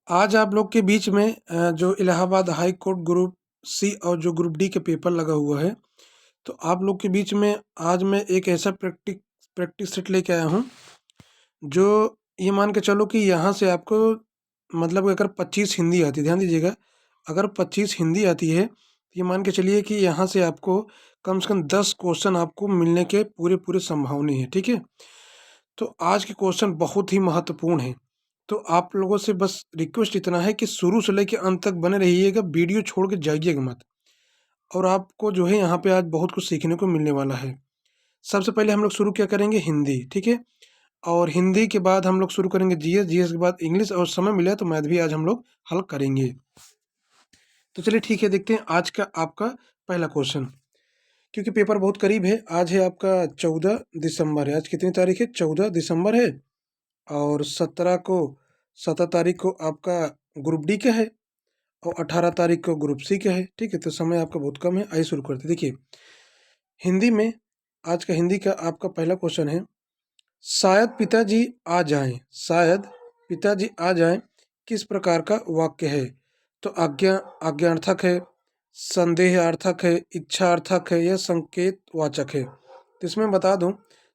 आज आप लोग के बीच में जो Allahabad high court group C और जो ग्रुप डी के पेपर लगा हुआ है, तो आप लोग के बीच में आज मैं एक ऐसा प्रैक्टिस सेट लेके आया हूँ, जो ये मान के चलो कि यहाँ से आपको मतलब अगर 25 हिंदी आती है, ध्यान दीजिएगा, अगर 25 हिंदी आती है, तो ये मान के चलिए कि यहाँ से आपको कम से कम 10 क्वेश्चन आपको मिलने के पूरे संभावना है, ठीक है। तो आज के क्वेश्चन बहुत ही महत्वपूर्ण हैं। तो आप लोगों से बस रिक्वेस्ट इतना है कि शुरू से लेकर अंत तक बने रहिएगा, वीडियो छोड़ के जाइएगा मत। और आपको जो है यहाँ पे आज बहुत कुछ सीखने को मिलने वाला है। सबसे पहले हम लोग शुरू क्या करेंगे, हिंदी, ठीक है। और हिंदी के बाद हम लोग शुरू करेंगे जीएस, जीएस के बाद इंग्लिश, और समय मिला तो मैथ भी आज हम लोग हल करेंगे। तो चलिए ठीक है, देखते हैं आज का आपका पहला क्वेश्चन। क्योंकि पेपर बहुत करीब है, आज है आपका 14 दिसंबर है। आज कितनी तारीख है? 14 दिसंबर है। और 17 तारीख को आपका ग्रुप डी का है, और 18 तारीख को ग्रुप सी का है, ठीक है। तो समय आपका बहुत कम है, आइए शुरू करते हैं। देखिए, हिंदी में आज का हिंदी का आपका पहला क्वेश्चन है, शायद पिताजी आ जाएं, शायद पिताजी आ जाएं किस प्रकार का वाक्य है? तो आज्ञार्थक है, संदेहार्थक है, इच्छार्थक है, या संकेत वाचक है? तो इसमें बता दूं,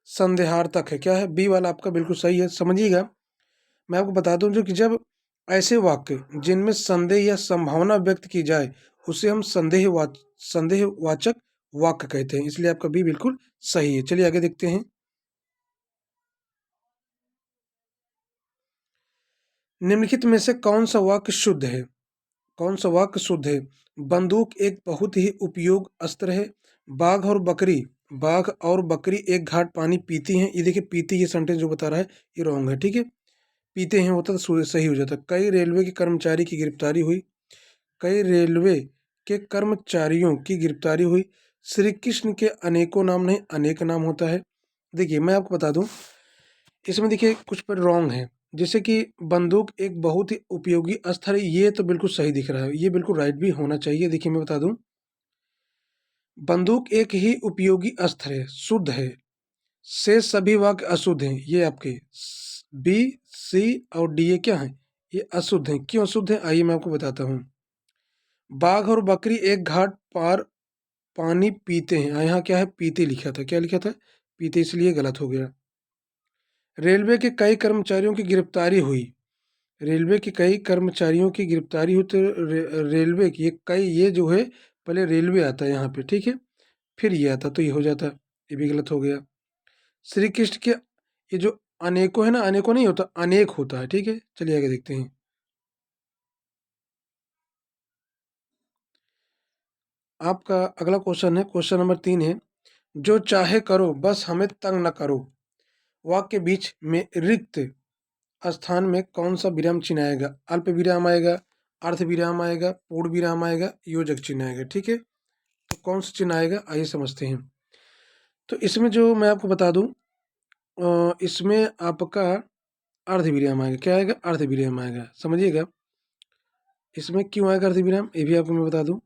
संदेहार्थक है। क्या है? बी वाला आपका बिल्कुल सही है। समझिएगा, मैं आपको बता दूं जो कि जब ऐसे वाक्य जिनमें संदेह या संभावना व्यक्त की जाए, उसे हम संदेहवाचक वाक्य कहते हैं। इसलिए आपका बी बिल्कुल सही है। चलिए आगे देखते हैं। निम्नलिखित में से कौन सा वाक्य शुद्ध है? कौन सा वाक्य शुद्ध है? बंदूक एक बहुत ही उपयोग अस्त्र है। बाघ और बकरी बाघ और बकरी एक घाट पानी पीती हैं। ये देखिए, पीती, ये सेंटेंस जो बता रहा है ये रॉन्ग है, ठीक है। पीते हैं होता तो सही हो जाता। कई रेलवे के कर्मचारी की गिरफ्तारी हुई। कई रेलवे के कर्मचारियों की गिरफ्तारी हुई। श्री कृष्ण के अनेकों नाम नहीं, अनेक नाम होता है। देखिए, मैं आपको बता दूं, इसमें देखिए कुछ पर रॉन्ग है। जैसे कि बंदूक एक बहुत ही उपयोगी अस्त्र है, ये तो बिल्कुल सही दिख रहा है, ये बिल्कुल राइट भी होना चाहिए। देखिए, मैं बता दूं, बंदूक एक ही उपयोगी अस्त्र है, शुद्ध है। शेष सभी वाक्य अशुद्ध हैं। ये आपके बी, सी और डी, ये क्या है? ये अशुद्ध हैं। क्यों अशुद्ध है, आइए मैं आपको बताता हूँ। बाघ और बकरी एक घाट पार पानी पीते हैं, यहाँ क्या है? पीते लिखा था। क्या लिखा था? पीते, इसलिए गलत हो गया। रेलवे के कई कर्मचारियों की गिरफ्तारी हुई। रेलवे के कई कर्मचारियों की गिरफ्तारी हुई, तो रेलवे की ये कई, ये जो है पहले रेलवे आता है यहाँ पे, ठीक है, फिर ये आता तो ये हो जाता। ये भी गलत हो गया। श्री कृष्ण के ये जो अनेकों है ना, अनेकों नहीं होता, अनेक होता है, ठीक है। चलिए आगे देखते हैं। आपका अगला क्वेश्चन है, क्वेश्चन नंबर 3 है, जो चाहे करो बस हमें तंग न करो। वाक्य के बीच में रिक्त स्थान में कौन सा विराम चिन्ह आएगा? अल्प विराम आएगा, अर्ध विराम आएगा, पूर्ण विराम आएगा, योजक चिन्ह आएगा, ठीक है। तो कौन सा चिन्ह आएगा, आइए समझते हैं। तो इसमें जो मैं आपको बता दूं, इसमें आपका अर्ध विराम आएगा। क्या आएगा? अर्ध विराम आएगा, समझिएगा। इसमें क्यों आएगा अर्ध विराम, ये भी आपको मैं बता दूं।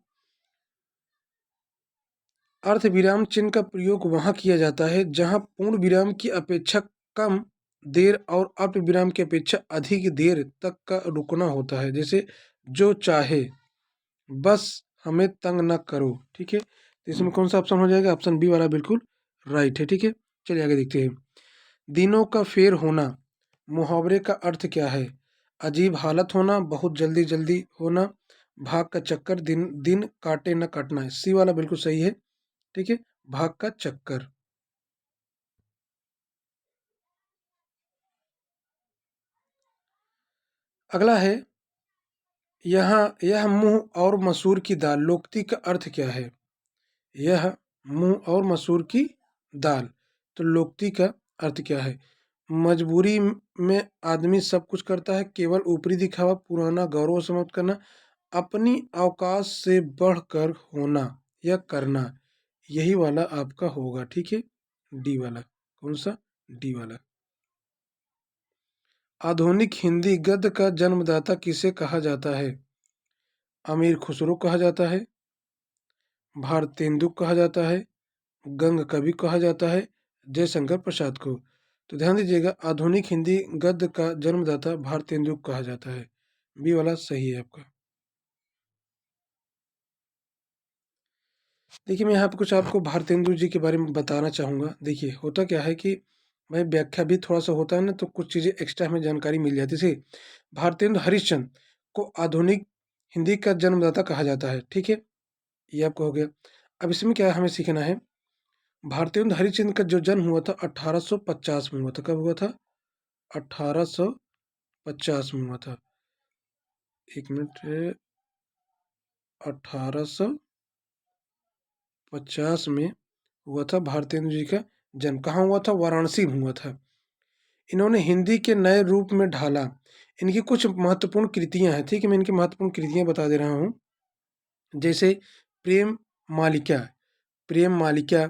अर्ध विराम चिन्ह का प्रयोग वहां किया जाता है जहां पूर्ण विराम की अपेक्षा कम देर और अल्प विराम की अपेक्षा अधिक देर तक का रुकना होता है। जैसे, जो चाहे बस हमें तंग न करो, ठीक है। तो इसमें कौन सा ऑप्शन हो जाएगा? ऑप्शन बी वाला बिल्कुल राइट है, ठीक है। चलिए आगे देखते हैं। दिनों का फेर होना मुहावरे का अर्थ क्या है? अजीब हालत होना, बहुत जल्दी जल्दी होना, भाग का चक्कर, दिन दिन काटे न काटना। सी वाला बिल्कुल सही है, ठीक है, भाग का चक्कर। अगला है, यह मुंह और मसूर की दाल, लोकती का अर्थ क्या है? यह मुंह और मसूर की दाल, तो लोकती का अर्थ क्या है? मजबूरी में आदमी सब कुछ करता है, केवल ऊपरी दिखावा, पुराना गौरव समाप्त करना, अपनी अवकाश से बढ़कर होना या करना। यही वाला आपका होगा, ठीक है, डी वाला। कौन सा? डी वाला। आधुनिक हिंदी गद्य का जन्मदाता किसे कहा जाता है? अमीर खुसरो कहा जाता है, भारतेंदु कहा जाता है, गंग कवि कहा जाता है, जयशंकर प्रसाद को। तो ध्यान दीजिएगा, आधुनिक हिंदी गद्य का जन्मदाता भारतेंदु कहा जाता है। बी वाला सही है आपका। देखिए, मैं यहाँ पे कुछ आपको भारतेंदु जी के बारे में बताना चाहूँगा। देखिए, होता क्या है कि भाई व्याख्या भी थोड़ा-सा होता है ना, तो कुछ चीज़ें एक्स्ट्रा हमें जानकारी मिल जाती है। जैसे भारतेंदु हरिश्चंद्र को आधुनिक हिंदी का जन्मदाता कहा जाता है, ठीक है? ये आपका हो गया। अब इसमें क्या हमें सीखना है, भारतेंदु हरिश्चंद्र का जो जन्म हुआ था 1850 में हुआ था। कब हुआ था? 1850 में हुआ था। 1 मिनट, 1850 में हुआ था भारतेंदु जी का जन्म। कहाँ हुआ था? वाराणसी में हुआ था। इन्होंने हिंदी के नए रूप में ढाला। इनकी कुछ महत्वपूर्ण कृतियाँ हैं, ठीक है? मैं इनकी महत्वपूर्ण कृतियाँ बता दे रहा हूँ। जैसे प्रेम मालिका, प्रेम मालिका,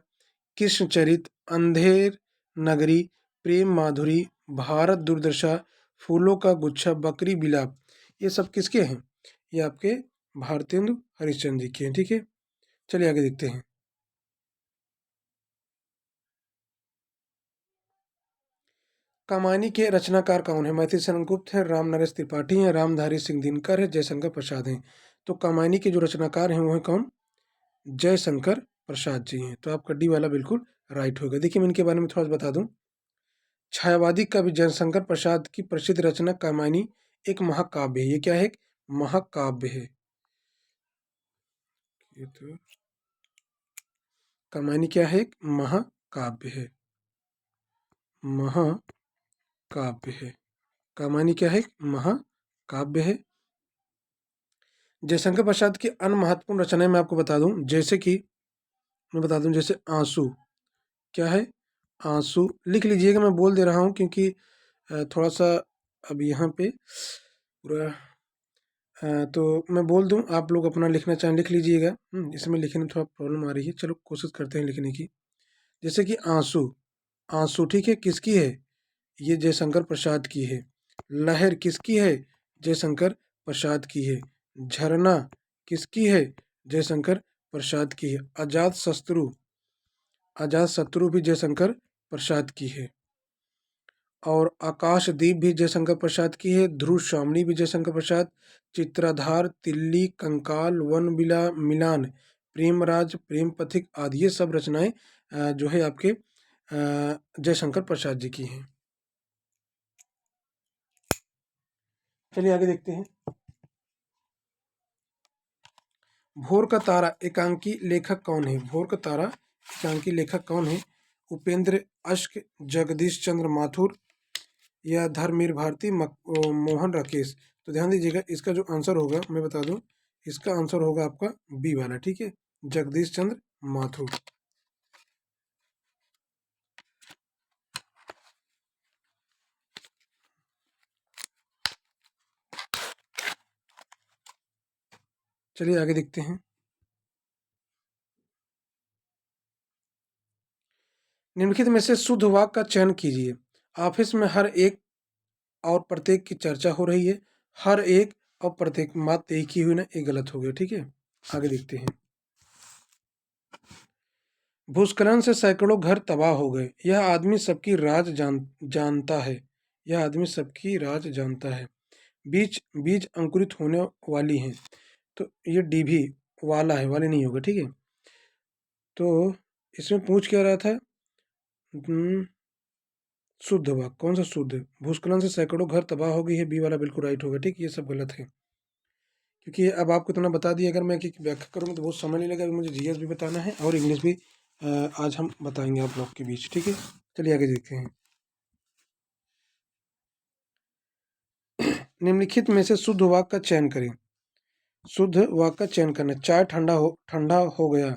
कृष्णचरित, अंधेर नगरी, प्रेम माधुरी, भारत दुर्दशा, फूलों का गुच्छा, बकरी बिलाप, ये सब किसके हैं? ये आपके भारतेंदु हरिश्चंद्र जी के हैं, ठीक है? चलिए आगे देखते हैं। कमानी के रचनाकार कौन है? मैथिली शरण गुप्त है, राम नरेश त्रिपाठी हैं, रामधारी सिंह दिनकर है, जयशंकर प्रसाद हैं। तो कमानी के जो रचनाकार हैं वो हैं कौन? जयशंकर प्रसाद जी हैं। तो आपका डी वाला बिल्कुल राइट होगा। देखिए, मैं इनके बारे में थोड़ा सा बता दूं। छायावादी कवि जयशंकर प्रसाद की प्रसिद्ध रचना कमानी एक महाकाव्य है। ये क्या है? एक महाकाव्य है। ये तो कमानी क्या है? एक महाकाव्य है। महाकाव्य है। कमानी क्या है? एक महाकाव्य है। जयशंकर प्रसाद की अन्य महत्वपूर्ण रचनाएं मैं आपको बता दूं, जैसे कि मैं बता दूं, जैसे आंसू। क्या है? आंसू लिख लीजिएगा, मैं बोल दे रहा हूँ क्योंकि थोड़ा सा अब यहाँ पे पूरा तो मैं बोल दूं, आप लोग अपना लिखना चाहें लिख लीजिएगा। इसमें लिखने में थोड़ा प्रॉब्लम आ रही है, चलो कोशिश करते हैं लिखने की। जैसे कि आंसू, आंसू ठीक है, किसकी है? ये जयशंकर प्रसाद की है। लहर किसकी है? जयशंकर प्रसाद की है। झरना किसकी है? जयशंकर प्रसाद की है। अजात शत्रु, अजात शत्रु भी जयशंकर प्रसाद की है। और आकाशदीप भी जयशंकर प्रसाद की है। ध्रुव श्यामणी भी जयशंकर प्रसाद। चित्राधार, तिल्ली, कंकाल, वन बिला मिलान, प्रेमराज, प्रेम पथिक आदि ये सब रचनाएं जो है आपके जयशंकर प्रसाद जी की हैं। चलिए आगे देखते हैं। भोर का तारा एकांकी लेखक कौन है? भोर का तारा एकांकी लेखक कौन है? उपेंद्र अश्क, जगदीश चंद्र माथुर या धर्मवीर भारती, मोहन राकेश। तो ध्यान दीजिएगा, इसका जो आंसर होगा मैं बता दूं, इसका आंसर होगा आपका बी वाला, ठीक है? जगदीश चंद्र माथुर। चलिए आगे देखते हैं। निम्नलिखित में से शुद्ध वाक्य का चयन कीजिए। ऑफिस में हर एक और प्रत्येक की चर्चा हो रही है। हर एक और प्रत्येक मात्र एक ही हुई ना, ये गलत हो गया, ठीक है? आगे देखते हैं। भूस्खलन से सैकड़ों घर तबाह हो गए। यह आदमी सबकी राज जानता है। यह आदमी सबकी राज जानता है। बीज बीज अंकुरित होने वाली हैं। तो ये डी भी वाला है, वाले नहीं होगा, ठीक है? तो इसमें पूछ क्या रहा था? शुद्ध वाक्य कौन सा शुद्ध है? भूस्खलन से सैकड़ों घर तबाह हो गई है, बी वाला बिल्कुल राइट होगा, ठीक? ये सब गलत है, क्योंकि अब आपको इतना बता दिया। अगर मैं एक व्याख्या करूँगा तो बहुत समय नहीं लगेगा। मुझे जीएस भी बताना है और इंग्लिश भी आज हम बताएंगे आप लोग के बीच, ठीक है? चलिए आगे देखते हैं। निम्नलिखित में से शुद्ध वाक्य का चयन करें। शुद्ध वाक्य का चयन करना। चाय ठंडा हो गया।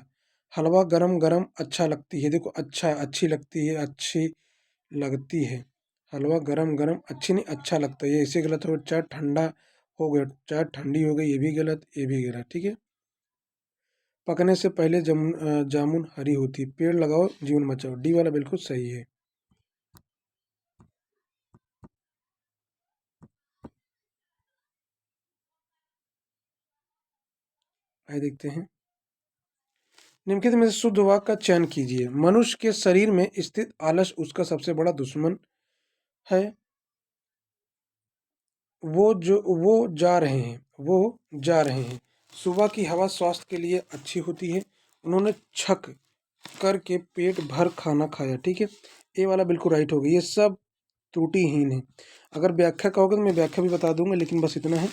हलवा गरम गरम अच्छा लगती है। देखो, अच्छा अच्छी लगती है, अच्छी लगती है। हलवा गरम गरम अच्छी नहीं, अच्छा लगता है, ये इसे गलत हो। चाय ठंडा हो गया, चाय ठंडी हो गई, ये भी गलत, ये भी गलत, ठीक है? पकने से पहले जामुन हरी होती। पेड़ लगाओ जीवन बचाओ, डी वाला बिल्कुल सही है। आइए देखते हैं। निम्नलिखित में से शुद्ध वाक्य का चयन कीजिए। मनुष्य के शरीर में स्थित आलस उसका सबसे बड़ा दुश्मन है। वो जा रहे हैं, वो जा रहे हैं। सुबह की हवा स्वास्थ्य के लिए अच्छी होती है। उन्होंने छक करके पेट भर खाना खाया। ठीक है, ये वाला बिल्कुल राइट हो गया। ये सब त्रुटिहीन है। अगर व्याख्या कहोगे तो मैं व्याख्या भी बता दूंगा, लेकिन बस इतना है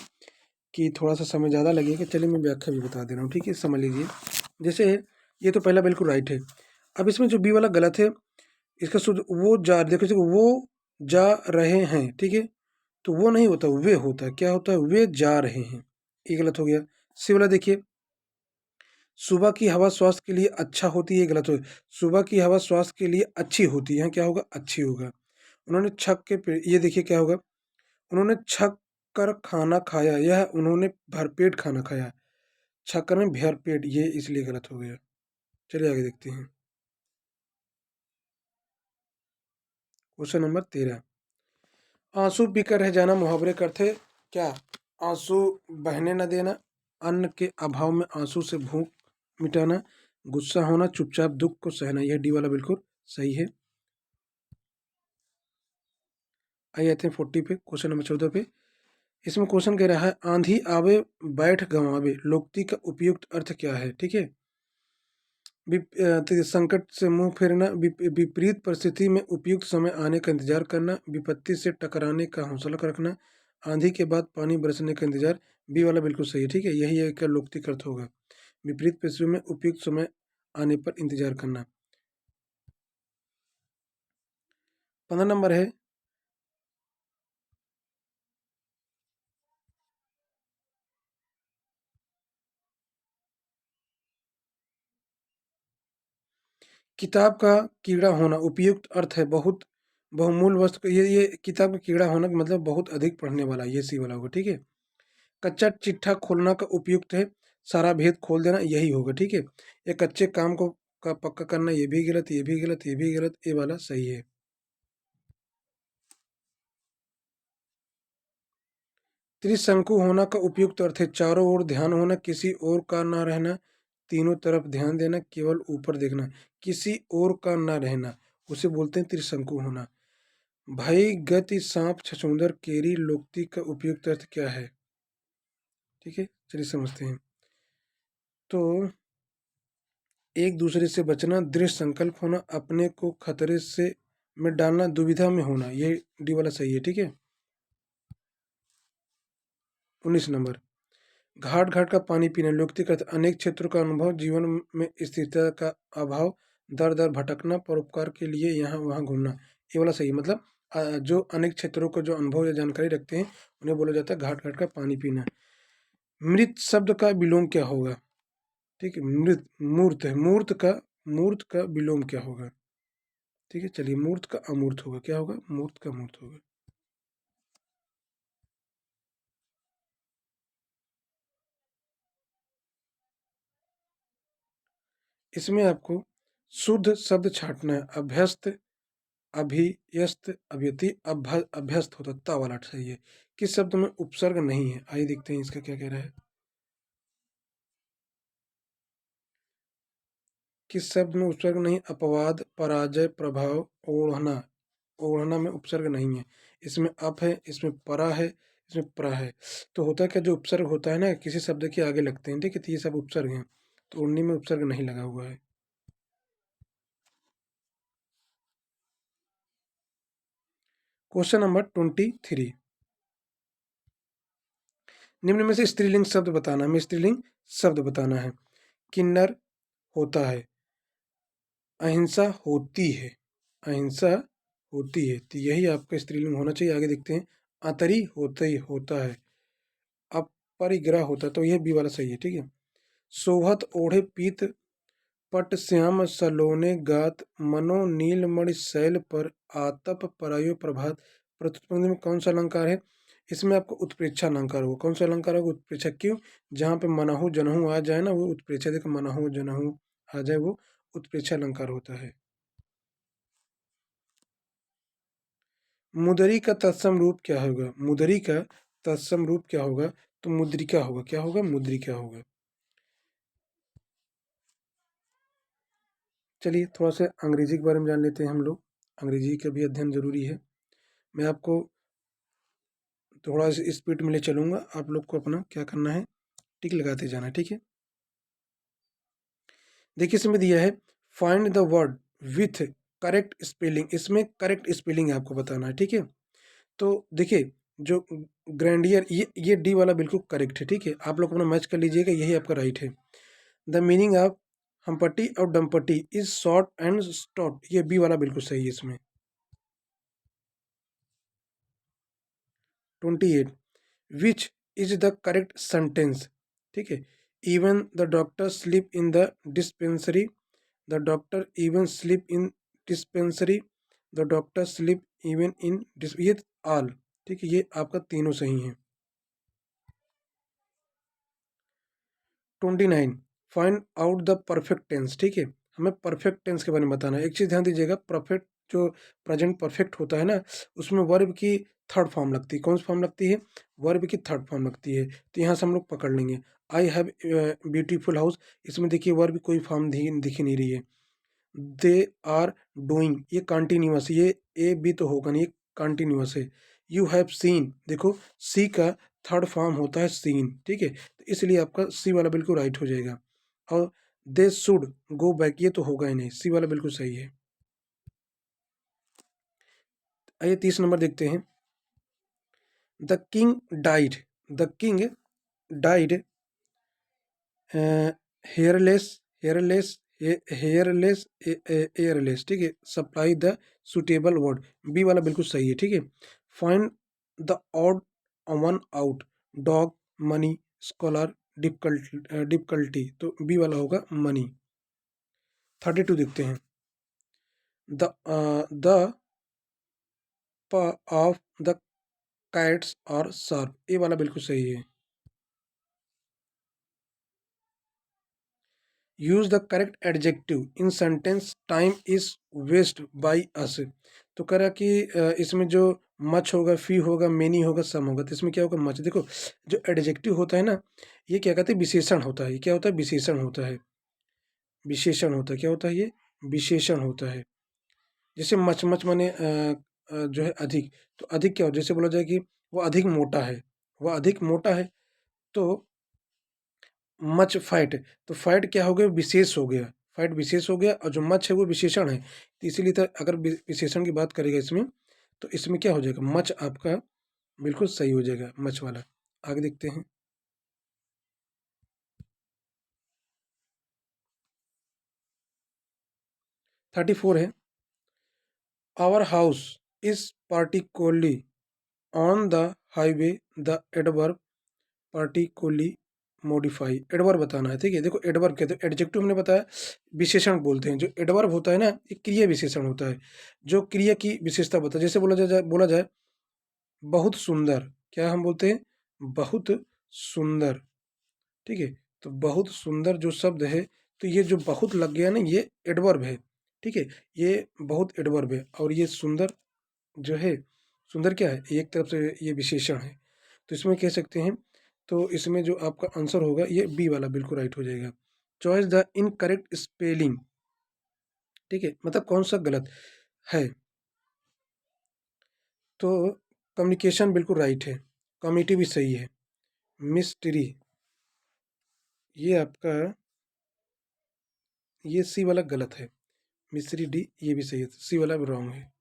कि थोड़ा सा समय ज़्यादा लगेगा। चलिए मैं व्याख्या भी बता दे रहा हूँ। ठीक है, समझ लीजिए। जैसे ये तो पहला बिल्कुल राइट है। अब इसमें जो बी वाला गलत है, इसका शुद्ध देखो वो जा रहे हैं। ठीक है, तो वो नहीं होता, वे होता है। क्या होता है? वे जा रहे हैं। ये गलत हो गया। सी वाला देखिए, सुबह की हवा स्वास्थ्य के लिए अच्छा होती है, गलत हो गया। सुबह की हवा स्वास्थ्य के लिए अच्छी होती है, यहाँ क्या होगा? अच्छी होगा। उन्होंने छक के ये देखिए क्या होगा? उन्होंने छक कर खाना खाया, यह उन्होंने भरपेट खाना खाया। छक कर में भरपेट, ये इसलिए गलत हो गया। चलिए आगे देखते हैं। क्वेश्चन नंबर 13, आंसू पीकर रह जाना मुहावरे का अर्थ है क्या? आंसू बहने न देना, अन्न के अभाव में आंसू से भूख मिटाना, गुस्सा होना, चुपचाप दुख को सहना। यह डी वाला बिल्कुल सही है। आइए आते हैं 40 पे, क्वेश्चन नंबर 14 पे। इसमें क्वेश्चन कह रहा है, आंधी आवे बैठ गंवावे, लोकोक्ति का उपयुक्त अर्थ क्या है? ठीक है, तो संकट से मुंह फेरना, विपरीत परिस्थिति में उपयुक्त समय आने का इंतजार करना, विपत्ति से टकराने का हौसला रखना, आंधी के बाद पानी बरसने का इंतजार। बी वाला बिल्कुल सही है। ठीक है, यही एक लोकोक्ति अर्थ होगा, विपरीत परिस्थिति में उपयुक्त समय आने पर इंतजार करना। 15 नंबर है, किताब का कीड़ा होना उपयुक्त अर्थ है बहुत बहुमूल्य वस्तु का। ये किताब का कीड़ा होना का मतलब बहुत अधिक पढ़ने वाला, ये सी वाला होगा। ठीक है, कच्चा चिट्ठा खोलना का उपयुक्त है सारा भेद खोल देना, यही होगा। ठीक है, ये कच्चे काम को का पक्का करना, ये भी गलत, ये भी गलत, ये भी गलत, ये वाला सही है। त्रिशंकु होना का उपयुक्त अर्थ है चारों ओर ध्यान होना, किसी और का ना रहना, तीनों तरफ ध्यान देना, केवल ऊपर देखना। किसी और का ना रहना उसे बोलते हैं त्रिशंकु होना। भाई गति सांप छछूंदर केरी, लोकोक्ति का उपयुक्त अर्थ क्या है? ठीक है, चलिए समझते हैं। तो एक दूसरे से बचना, दृढ़ संकल्प होना, अपने को खतरे से में डालना, दुविधा में होना, ये डी वाला सही है। ठीक है, 19 नंबर, घाट घाट का पानी पीना, लोकोक्ति का अर्थ अनेक क्षेत्रों का अनुभव, जीवन में स्थिरता का अभाव, दर दर भटकना, परोपकार के लिए यहाँ वहाँ घूमना। ये वाला सही है। मतलब जो अनेक क्षेत्रों को जो अनुभव या जानकारी रखते हैं उन्हें बोला जाता है घाट घाट का पानी पीना। मृत शब्द का विलोम क्या होगा? ठीक है, मृत मूर्त है, मूर्त का विलोम क्या होगा? ठीक है, चलिए मूर्त का अमूर्त होगा। क्या होगा? मूर्त का मूर्त होगा। इसमें आपको शुद्ध शब्द छांटना है। अभ्यस्त, अभियस्त, अभ्यति, अभ्यस्त होता ता वाला सही है। किस शब्द में उपसर्ग नहीं है? आइए देखते हैं इसका क्या कह रहा है। किस शब्द में उपसर्ग नहीं? अपवाद, पराजय, प्रभाव, ओढ़ना। ओढ़ना में उपसर्ग नहीं है। इसमें अप है, इसमें परा है, इसमें प्रा है। तो होता क्या, जो उपसर्ग होता है ना किसी शब्द के आगे लगते हैं। ठीक है, तो ये सब उपसर्ग हैं, तो ओढ़नी में उपसर्ग नहीं लगा हुआ है। क्वेश्चन नंबर 23, निम्न में से स्त्रीलिंग शब्द बताना है। हमें स्त्रीलिंग शब्द बताना है। किन्नर होता है, अहिंसा होती है, अहिंसा होती है, तो यही आपका स्त्रीलिंग होना चाहिए। आगे देखते हैं, अंतरी होता ही होता है, अपरिग्रह होता है, तो यह बी वाला सही है। ठीक है, सोहत ओढ़े पीत, पट श्याम सलोने गात, मनो नीलमणि शैल पर, आतप परायो प्रभात। प्रतिद्वंदी में कौन सा अलंकार है? इसमें आपको उत्प्रेक्षा अलंकार होगा। कौन सा अलंकार होगा? उत्प्रेक्षा। क्यों? जहाँ पे मनहु जनहु आ जाए ना, वो उत्प्रेक्षा। देखो मनहु जनहु आ जाए, वो उत्प्रेक्षा अलंकार होता है। मुदरी का तत्सम रूप क्या होगा? मुदरी का तत्सम रूप क्या होगा? तो मुद्रिका होगा। क्या होगा? मुद्रिका होगा। चलिए थोड़ा सा अंग्रेजी के बारे में जान लेते हैं हम लोग। अंग्रेजी का भी अध्ययन जरूरी है। मैं आपको थोड़ा स्पीड में ले चलूँगा, आप लोग को अपना क्या करना है, टिक लगाते जाना है, ठीक है। देखिए इसमें दिया है find the word with correct spelling, इसमें करेक्ट स्पेलिंग आपको बताना है, ठीक है। तो देखिए जो ग्रैंडियर, ये डी वाला बिल्कुल करेक्ट है, ठीक है। आप लोग अपना मैच कर लीजिएगा, यही आपका राइट है। द मीनिंग ऑफ हम्पटी और डम्पटी इज शॉर्ट एंड स्टॉट, ये बी वाला बिल्कुल सही है इसमें। 28 which is the correct sentence, ठीक है। Even the doctor sleep in the dispensary, the doctor even sleep in dispensary, the doctor sleep even in ये ऑल, ठीक है, ये आपका तीनों सही है। 29 find out the perfect tense, ठीक है। हमें परफेक्ट टेंस के बारे में बताना है। एक चीज़ ध्यान दीजिएगा, परफेक्ट जो प्रेजेंट परफेक्ट होता है ना, उसमें वर्ब की थर्ड फॉर्म लगती है। कौन सी फॉर्म लगती है? वर्ब की थर्ड फॉर्म लगती है। तो यहाँ से हम लोग पकड़ लेंगे। आई हैव ब्यूटीफुल हाउस, इसमें देखिए वर्ब कोई फॉर्म दिख ही नहीं रही है। दे आर डूइंग, ये कंटिन्यूअस, ये ए बी तो होगा नहीं, ये कंटिन्यूअस है। यू हैव सीन, देखो सी का थर्ड फॉर्म होता है सीन, ठीक है। तो इसलिए आपका सी वाला बिल्कुल राइट हो जाएगा। और दे शुड गो बैक, ये तो होगा ही नहीं, सी वाला बिल्कुल सही है। आइए 30 नंबर देखते हैं। The king died, the king died hairless, hairless, hairless, airless, ठीक है। Supply the suitable word, B वाला बिल्कुल सही है, ठीक है। Find the odd one out, dog, money, scholar, difficulty, तो बी वाला होगा मनी। 32 देखते हैं। द ऑफ द कैट्स और शार्प, ए वाला बिल्कुल सही है। Use the correct adjective in sentence time is waste by us, तो कह रहा कि इसमें जो मच होगा, फी होगा, मेनी होगा, सम होगा, तो इसमें क्या होगा? मच। देखो जो एडजेक्टिव होता है ना, ये क्या कहते हैं? विशेषण होता है। ये क्या होता है? विशेषण होता है। विशेषण होता है, क्या होता है ये? विशेषण होता है। जैसे मच, मच माने जो है अधिक, तो अधिक क्या हो? जैसे बोला जाए कि वो अधिक मोटा है, वह अधिक मोटा है, तो मच फाइट, तो फाइट क्या हो गया? विशेष हो गया, फाइट विशेष हो गया, और जो मच है वो विशेषण है, तो इसीलिए तो अगर विशेषण की बात करेगा इसमें, तो इसमें क्या हो जाएगा? मच आपका बिल्कुल सही हो जाएगा, मच वाला। आगे देखते हैं। 34 है। Our house is particularly on the highway, the adverb particularly modify, adverb बताना है, ठीक है। देखो एडवर्ब कहते हैं, एडजेक्टिव हमने बताया विशेषण बोलते हैं, जो एडवर्ब होता है ना, ये क्रिया विशेषण होता है, जो क्रिया की विशेषता बताता है। जैसे बोला जाए बहुत सुंदर, क्या हम बोलते हैं? बहुत सुंदर, ठीक है। तो बहुत सुंदर जो शब्द है, तो ये जो बहुत लग गया ना, ये एडवर्ब है, ठीक है। ये बहुत एडवर्ब है, और ये सुंदर जो है, सुंदर क्या है? एक तरफ से ये विशेषण है, तो इसमें कह सकते हैं। तो इसमें जो आपका आंसर होगा, ये बी वाला बिल्कुल राइट हो जाएगा। चॉइस द इनकरेक्ट स्पेलिंग, ठीक है, मतलब कौन सा गलत है? तो कम्युनिकेशन बिल्कुल राइट है, कम्युनिटी भी सही है, मिस्ट्री ये आपका, ये सी वाला गलत है, मिस्ट्री डी ये भी सही है, सी वाला भी रॉन्ग है।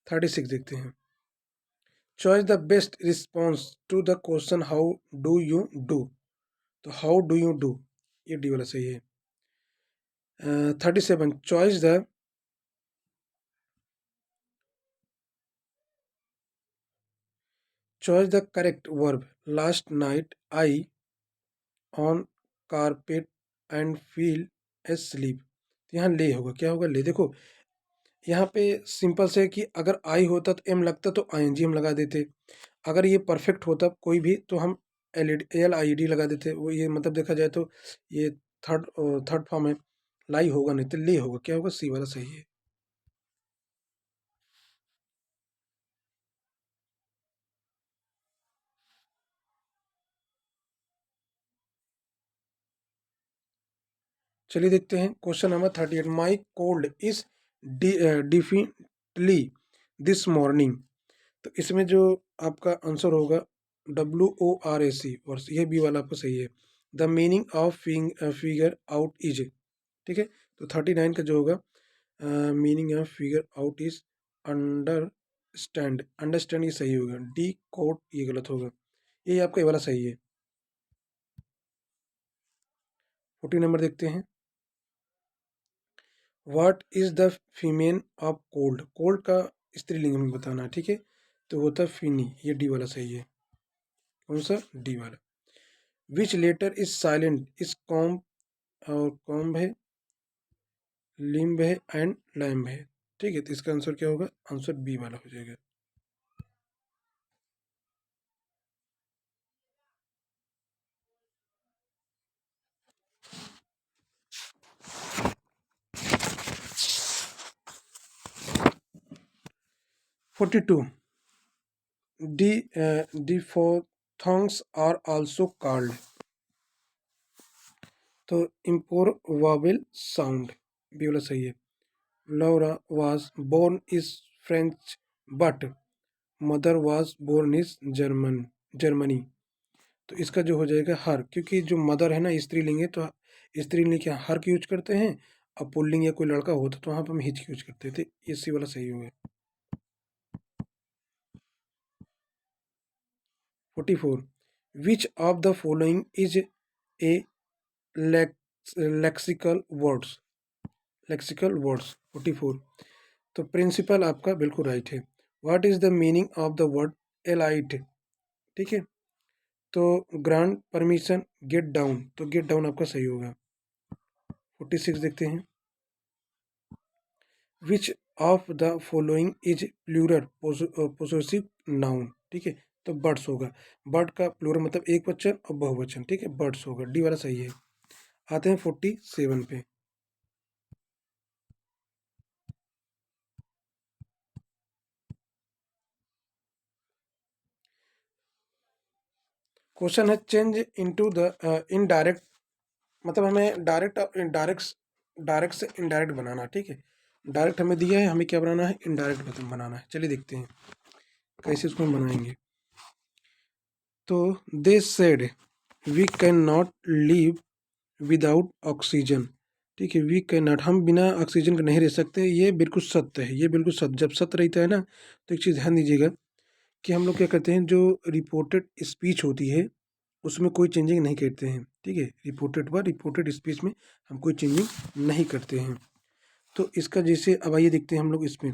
36 देखते हैं। Choice the best response to the question how do you do, तो हाउ डू यू डू, ये डी वाला सही है। 37 choice the correct verb, last night I on carpet and feel asleep, यहाँ ले होगा, क्या होगा? ले। देखो यहाँ पे सिंपल से कि अगर आई होता तो एम लगता, तो आईएनजी हम लगा देते। अगर ये परफेक्ट होता कोई भी, तो हम एल आई डी लगा देते। वो ये मतलब देखा जाए तो ये थर्ड थर्ड फॉर्म है, लाई होगा नहीं, तो ले होगा, क्या होगा? सी वाला सही है। चलिए देखते हैं question number 38। My cold is definitely this morning, तो इसमें जो आपका आंसर होगा WORAC, वर्ष, ये बी वाला आपका सही है। The meaning of figure out is, ठीक है। तो 39 का जो होगा meaning of figure out is understand, understand ये सही होगा। डी कोड ये गलत होगा, ये आपका ये वाला सही है। 40 नंबर देखते हैं। What is the feminine of cold, cold का स्त्रीलिंग हमें बताना है, ठीक है। तो होता है फिनी, ये डी वाला सही है। कौन सा? डी वाला। विच लेटर इज साइलेंट, इस कॉम्ब, और कॉम्ब है, लिम्ब है एंड लैम्ब है, ठीक है। तो इसका आंसर क्या होगा? आंसर बी वाला हो जाएगा। Forty two, diphthongs are also called, तो इम्पोर वावेल साउंड, बी वाला सही है। Laura was born is French but mother was born is Germany। तो इसका जो हो जाएगा हर, क्योंकि जो मदर है ना स्त्रीलिंग है, तो स्त्रीलिंग क्या हर की यूज करते हैं, और पुल्लिंग या कोई लड़का होता तो वहाँ पर हम हिच की यूज करते थे। ये सी वाला सही होगा। 44, which of the following is a lexical words, lexical words. 44, तो प्रिंसिपल आपका बिल्कुल राइट है। What is the meaning of the word elite, ठीक है। तो ग्रांट परमिशन गेट डाउन, तो गेट डाउन आपका सही होगा। 46 देखते हैं। Which of the following is plural possessive noun, ठीक है। तो बर्ड्स होगा, बर्ड का प्लूरल मतलब एक वचन और बहुवचन, ठीक है, बर्ड्स होगा, डी वाला सही है। आते हैं 47 पे। क्वेश्चन है चेंज इनटू द इनडायरेक्ट, मतलब हमें डायरेक्ट डायरेक्ट से इनडायरेक्ट बनाना, ठीक है। डायरेक्ट हमें दिया है, हमें क्या बनाना है? इनडायरेक्ट बनाना है। चलिए देखते हैं कैसे उसको हम बनाएंगे। तो they said we can not live without oxygen, ठीक है। वी कैन नॉट, हम बिना ऑक्सीजन के नहीं रह सकते, ये बिल्कुल सत्य है, ये बिल्कुल सत्य। जब सत्य रहता है ना, तो एक चीज़ ध्यान दीजिएगा कि हम लोग क्या करते हैं, जो रिपोर्टेड स्पीच होती है उसमें कोई चेंजिंग नहीं करते हैं, ठीक है। रिपोर्टेड स्पीच में हम कोई चेंजिंग नहीं करते हैं। तो इसका जैसे अब आइए देखते हैं हम लोग इसमें।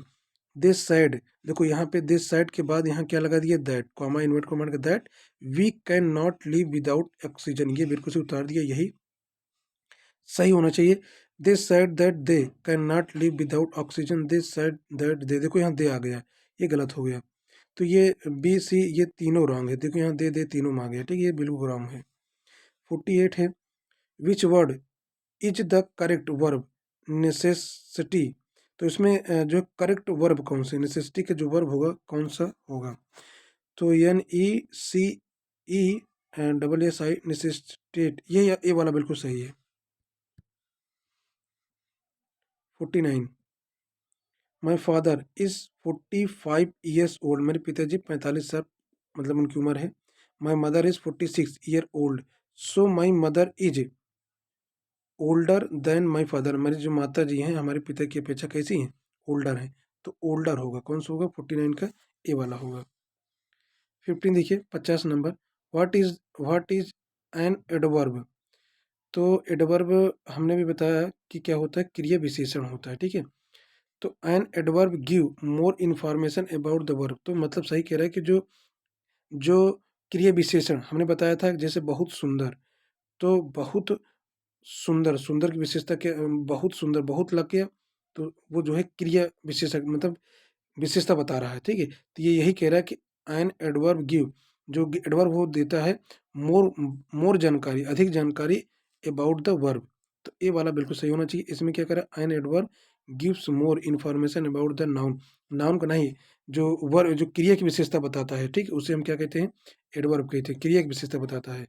दिस साइड, देखो यहाँ पे दिस साइड के बाद यहाँ क्या लगा दिया? दैट, कॉमा इन्वर्ट कॉमा का that, we can not live without oxygen, ये बिल्कुल से उतार दिया, यही सही होना चाहिए। This side that they can not live without oxygen, this side that they, देखो यहाँ दे आ गया, ये गलत हो गया। तो ये बी सी ये तीनों रॉन्ग है, देखो यहाँ दे दे तीनों में आ गया, ठीक है, ये बिल्कुल रॉन्ग है। 48 है, which word is the correct verb necessity, तो इसमें जो करेक्ट वर्ब कौन से, नेसेसिटी का जो वर्ब होगा कौन सा होगा? तो NECESSI नेसेसिटेट, ये वाला बिल्कुल सही है। 49, my father is 45 years old, मेरे पिताजी 45 साल मतलब उनकी उम्र है। My mother is 46 year old, so my mother is older than my father, मेरी जो माता जी हैं हमारे पिता की अपेक्षा कैसी हैं? ओल्डर हैं। तो ओल्डर होगा, कौन सा होगा? 49 का ए वाला होगा। 15 देखिए, 50 number. What is an adverb, तो एडवर्ब हमने भी बताया कि क्या होता है, क्रिया विशेषण होता है, ठीक है। तो an adverb give more information about the verb, तो मतलब सही कह रहा है कि जो जो क्रिया विशेषण हमने बताया था, जैसे बहुत सुंदर, तो बहुत सुंदर, सुंदर की विशेषता क्या? बहुत सुंदर, बहुत लग गया, तो वो जो है क्रिया विशेषक मतलब विशेषता बता रहा है, ठीक है। तो ये यही कह रहा है कि एन एडवर्ब गिव, जो एडवर्ब वो देता है मोर, मोर जानकारी, अधिक जानकारी अबाउट द वर्ब, तो ये वाला बिल्कुल सही होना चाहिए। इसमें क्या करा? An adverb gives more information about the noun, noun का नहीं, जो वर्ब जो क्रिया की विशेषता बताता है, ठीक है, उसे हम क्या कहते हैं? एडवर्ब कहते हैं, क्रिया की विशेषता बताता है।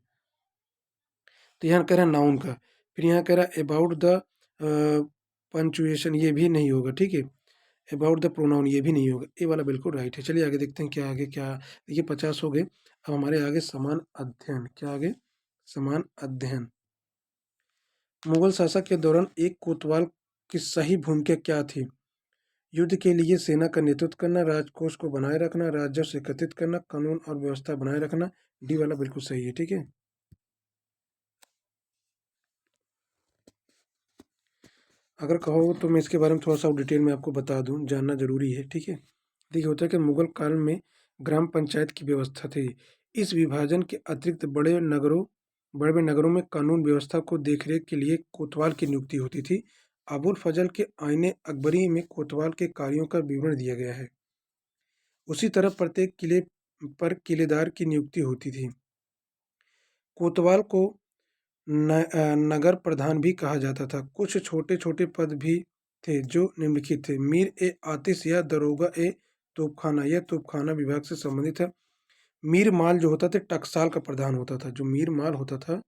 तो यहाँ कह रहा है नाउन का, फिर यहाँ कह रहा है अबाउट द पंचुएशन, ये भी नहीं होगा, ठीक है। अबाउट द प्रोनाउन ये भी नहीं होगा, ये वाला बिल्कुल राइट है। चलिए आगे देखते हैं क्या आगे क्या। देखिए 50 हो गए। अब हमारे आगे समान अध्ययन, क्या आगे समान अध्ययन। मुगल शासक के दौरान एक कोतवाल की सही भूमिका क्या थी? युद्ध के लिए सेना का नेतृत्व करना, राजकोष को बनाए रखना, राजस्व एकत्रित करना, कानून और व्यवस्था बनाए रखना। डी वाला बिल्कुल सही है, ठीक है। अगर कहो तो मैं इसके बारे में थोड़ा सा डिटेल में आपको बता दूं, जानना जरूरी है, ठीक है। देखिए होता है कि मुगल काल में ग्राम पंचायत की व्यवस्था थी। इस विभाजन के अतिरिक्त बड़े बड़े नगरों में कानून व्यवस्था को देखरेख के लिए कोतवाल की नियुक्ति होती थी। अबुल फजल के आईने अकबरी में कोतवाल के कार्यों का विवरण दिया गया है। उसी तरह प्रत्येक किले पर किलेदार की नियुक्ति होती थी। कोतवाल को नगर प्रधान भी कहा जाता था। कुछ छोटे छोटे पद भी थे जो निम्नलिखित थे। मीर ए आतिश या दरोगा ए तोपखाना, यह तोपखाना विभाग से संबंधित है। मीर माल जो होता था टकसाल का प्रधान होता था। जो मीर माल होता था,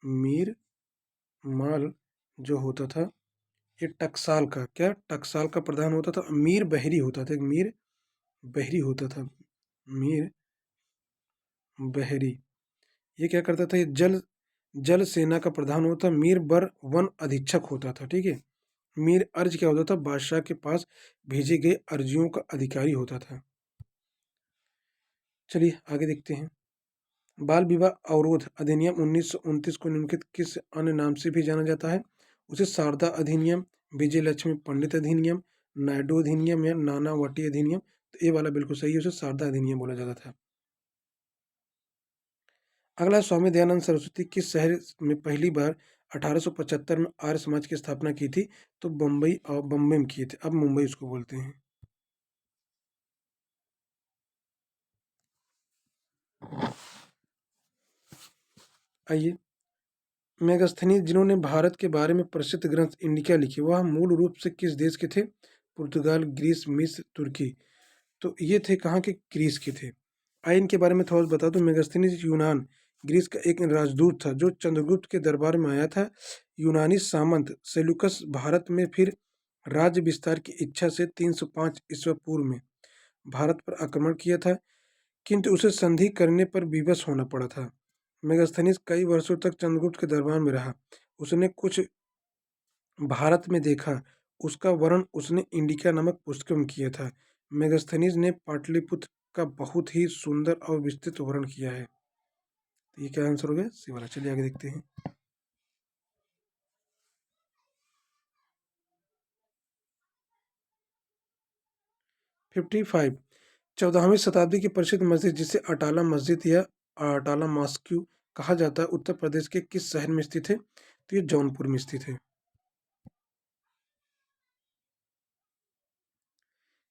मीर माल जो होता था ये टकसाल का, क्या टकसाल का प्रधान होता था। मीर बहरी होता था, एक मीर बहरी होता था। मीर बहरी ये क्या करता था, ये जल जल सेना का प्रधान होता। मीर बर वन अधीक्षक होता था, ठीक है। मीर अर्ज क्या होता था, बादशाह के पास भेजे गए अर्जियों का अधिकारी होता था। चलिए आगे देखते हैं। बाल विवाह अवरोध अधिनियम 1929 को निम्नलिखित किस अन्य नाम से भी जाना जाता है? उसे शारदा अधिनियम, विजय लक्ष्मी पंडित अधिनियम, नायडू अधिनियम या नानावटी अधिनियम। तो ये वाला बिल्कुल सही है, उसे शारदा अधिनियम बोला जाता था। अगला, स्वामी दयानंद सरस्वती किस शहर में पहली बार 1875 में आर्य समाज की स्थापना की थी? तो बम्बई, और बम्बई में किए थे, अब मुंबई उसको बोलते हैं। आइए, मेगास्थनीज जिन्होंने भारत के बारे में प्रसिद्ध ग्रंथ इंडिका लिखे, वह मूल रूप से किस देश के थे? पुर्तगाल, ग्रीस, मिस्र, तुर्की। तो ये थे कहाँ के? ग्रीस के थे। आइए इनके बारे में थोड़ा बता दूं। मेगास्थनीज यूनान ग्रीस का एक राजदूत था जो चंद्रगुप्त के दरबार में आया था। यूनानी सामंत सेलुकस भारत में फिर राज्य विस्तार की इच्छा से 305 ईस्वी पूर्व में भारत पर आक्रमण किया था, किंतु उसे संधि करने पर विवश होना पड़ा था। मेगास्थनीज कई वर्षों तक चंद्रगुप्त के दरबार में रहा। उसने कुछ भारत में देखा, उसका वर्णन उसने इंडिका नामक पुस्तक में किया था। मेगास्थनीज ने पाटलिपुत्र का बहुत ही सुंदर और विस्तृत वर्णन किया है। तो ये क्या आंसर हो गया? सी वाला। चलिए आगे देखते हैं। 55, 14वीं शताब्दी की प्रसिद्ध मस्जिद जिसे अटाला मस्जिद या अटाला मॉस्क्यू कहा जाता है, उत्तर प्रदेश के किस शहर में स्थित है? तो ये जौनपुर में स्थित है।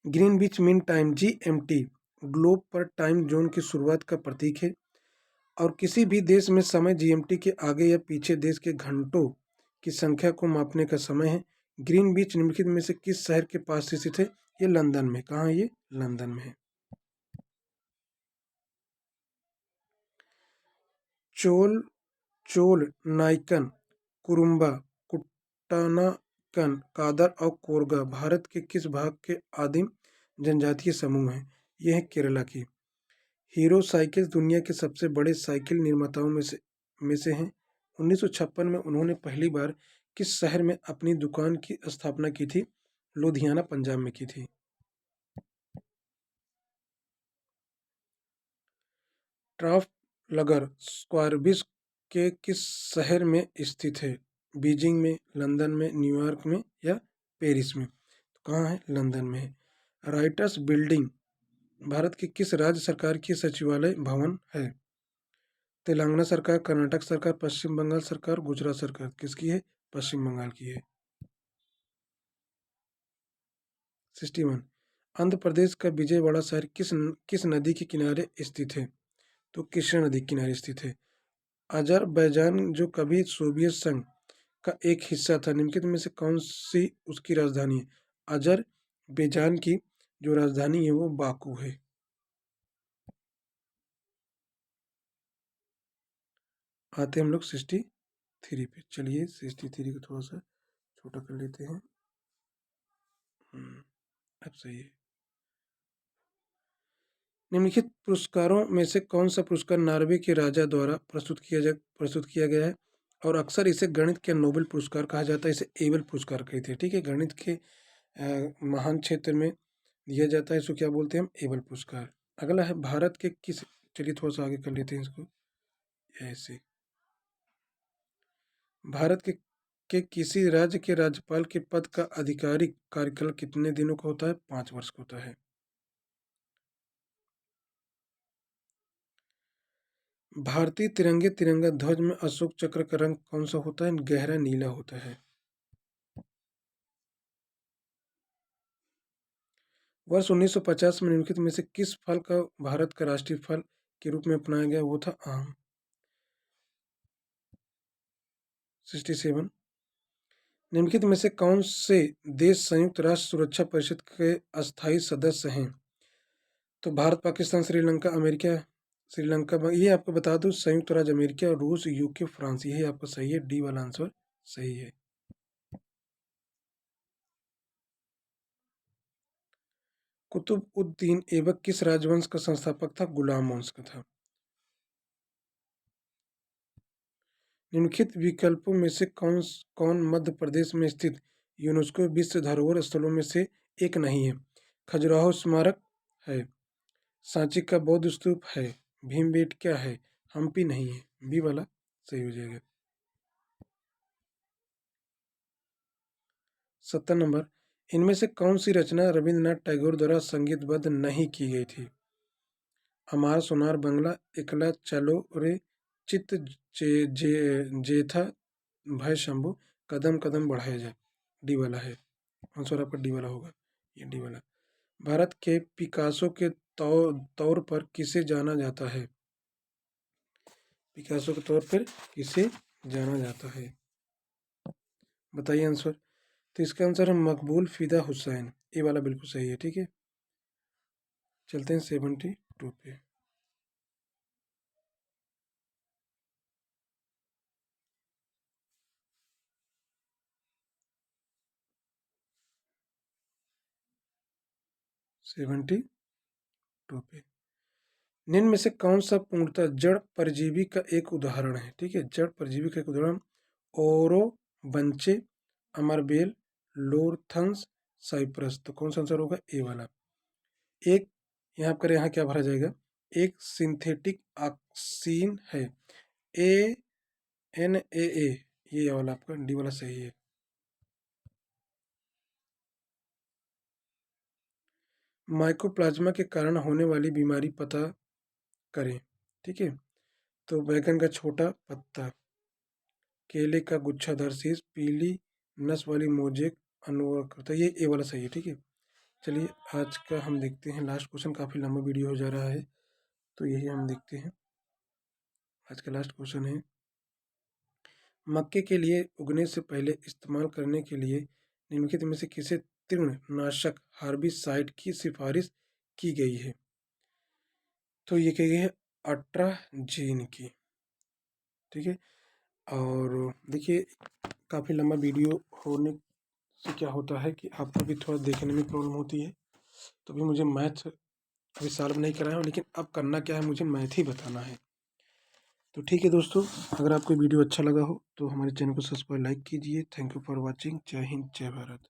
Greenwich mean time GMT globe पर टाइम जोन की शुरुआत का प्रतीक है और किसी भी देश में समय जीएमटी के आगे या पीछे देश के घंटों की संख्या को मापने का समय है। ग्रीनविच निम्नलिखित में से किस शहर के पास स्थित है? ये लंदन में। कहाँ है ये? लंदन में है। चोल चोल नाइकन, कुरुम्बा, कुट्टानाकन, कादर और कोरगा भारत के किस भाग के आदिम जनजातीय समूह हैं? ये है केरला की। हीरो साइकिल दुनिया के सबसे बड़े साइकिल निर्माताओं में से हैं। 1956 में उन्होंने पहली बार किस शहर में अपनी दुकान की स्थापना की थी? लुधियाना पंजाब में की थी। ट्राफलगर स्क्वायर के किस शहर में स्थित है? बीजिंग में, लंदन में, न्यूयॉर्क में या पेरिस में? तो कहाँ है? लंदन में है। राइटर्स बिल्डिंग भारत की किस राज्य सरकार की सचिवालय भवन है? तेलंगाना सरकार, कर्नाटक सरकार, पश्चिम बंगाल सरकार, गुजरात सरकार। किसकी है? पश्चिम बंगाल की है। 61, आंध्र प्रदेश का विजयवाड़ा शहर किस नदी के किनारे स्थित है? तो कृष्णा नदी के किनारे स्थित है। अजरबैजान जो कभी सोवियत संघ का एक हिस्सा था, निम्नलिखित में से कौन सी उसकी राजधानी है? अजरबैजान की जो राजधानी है वो बाकू है। आते हम लोग 63 पे। चलिए 63 को थोड़ा सा छोटा कर लेते हैं। हम्म, अब सही है। निम्नलिखित पुरस्कारों में से कौन सा पुरस्कार नॉर्वे के राजा द्वारा प्रस्तुत किया गया है? और अक्सर इसे गणित के नोबेल पुरस्कार कहा जाता है, इसे एबल पुरस्कार कहते हैं। ठीक है, गणित के महान क्षेत्र में दिया जाता है, इसको क्या बोलते हैं हम? एबल पुरस्कार। अगला है भारत के किस, चलिए थोड़ा सा आगे कर लेते हैं इसको ऐसे। भारत के किसी राज्य के राज्यपाल के पद का आधिकारिक कार्यकाल कितने दिनों का होता है? 5 वर्ष का होता है। भारतीय तिरंगा ध्वज में अशोक चक्र का रंग कौन सा होता है? गहरा नीला होता है। वर्ष 1950 में निम्नलिखित में से किस फल का भारत का राष्ट्रीय फल के रूप में अपनाया गया? वो था आम। 67। निम्नलिखित में से कौन से देश संयुक्त राष्ट्र सुरक्षा परिषद के अस्थायी सदस्य हैं? तो भारत, पाकिस्तान, श्रीलंका, अमेरिका, श्रीलंका, ये आपको बता दूं, संयुक्त राज्य अमेरिका, रूस, यूके, फ्रांस, यही आपका सही है। डी वाला आंसर सही है। कुतुबउद्दीन ऐबक किस राजवंश का संस्थापक था? गुलाम वंश का था। निम्नलिखित विकल्पों में से कौन मध्य प्रदेश में स्थित यूनेस्को विश्व धरोहर स्थलों में से एक नहीं है? खजुराहो स्मारक है, सांची का बौद्ध स्तूप है, भीमबेटका है, हम्पी नहीं है। बी वाला सही हो जाएगा। 70 नंबर, इनमें से कौन सी रचना रविंद्रनाथ टैगोर द्वारा संगीतबद्ध नहीं की गई थी? हमारा सोनार बंगला, एकला चलो रे, चित जेथा, भय शंभु, कदम कदम बढ़ाया जाए। डी वाला है आंसर, आपका डी वाला होगा, ये डी वाला। भारत के पिकासो के तौर पर किसे जाना जाता है? पिकासो के तौर पर किसे जाना जाता है, बताइए आंसर। तो इसका आंसर है मकबूल फिदा हुसैन, ये वाला बिल्कुल सही है। ठीक है, चलते हैं 72 पे। सेवेंटी टू पे, निम्न में से कौन सा पूर्णतः जड़ परजीवी का एक उदाहरण है? ठीक है, जड़ परजीवी का एक उदाहरण, ओरो बंचे, अमरबेल, लोरथंस, साइप्रस। तो कौन सा आंसर होगा? ए वाला। एक यहाँ पर, यहाँ क्या भरा जाएगा? एक सिंथेटिक ऑक्सीन है, ANAA, ये वाला आपका डी वाला सही है। माइकोप्लाज्मा के कारण होने वाली बीमारी पता करें। ठीक है, तो बैगन का छोटा पत्ता, केले का गुच्छादार शीश, पीली नस वाली मोजेक अनुवर करता है। ये ए वाला सही है। ठीक है, चलिए आज का हम देखते हैं लास्ट क्वेश्चन, काफ़ी लंबा वीडियो हो जा रहा है तो यही हम देखते हैं। आज का लास्ट क्वेश्चन है, मक्के के लिए उगने से पहले इस्तेमाल करने के लिए निम्नलिखित में से किसे तीव्रनाशक हार्बिसाइड की सिफारिश की गई है? तो ये कही गई है अट्राजीन की। ठीक है, और देखिए काफ़ी लंबा वीडियो होने से क्या होता है कि आपको भी थोड़ा देखने में प्रॉब्लम होती है। तो भी मुझे मैथ अभी सॉल्व नहीं कराया हूँ, लेकिन अब करना क्या है, मुझे मैथ ही बताना है। तो ठीक है दोस्तों, अगर आपको वीडियो अच्छा लगा हो तो हमारे चैनल को सब्सक्राइब, लाइक कीजिए। Thank you for watching. जय हिंद, जय भारत।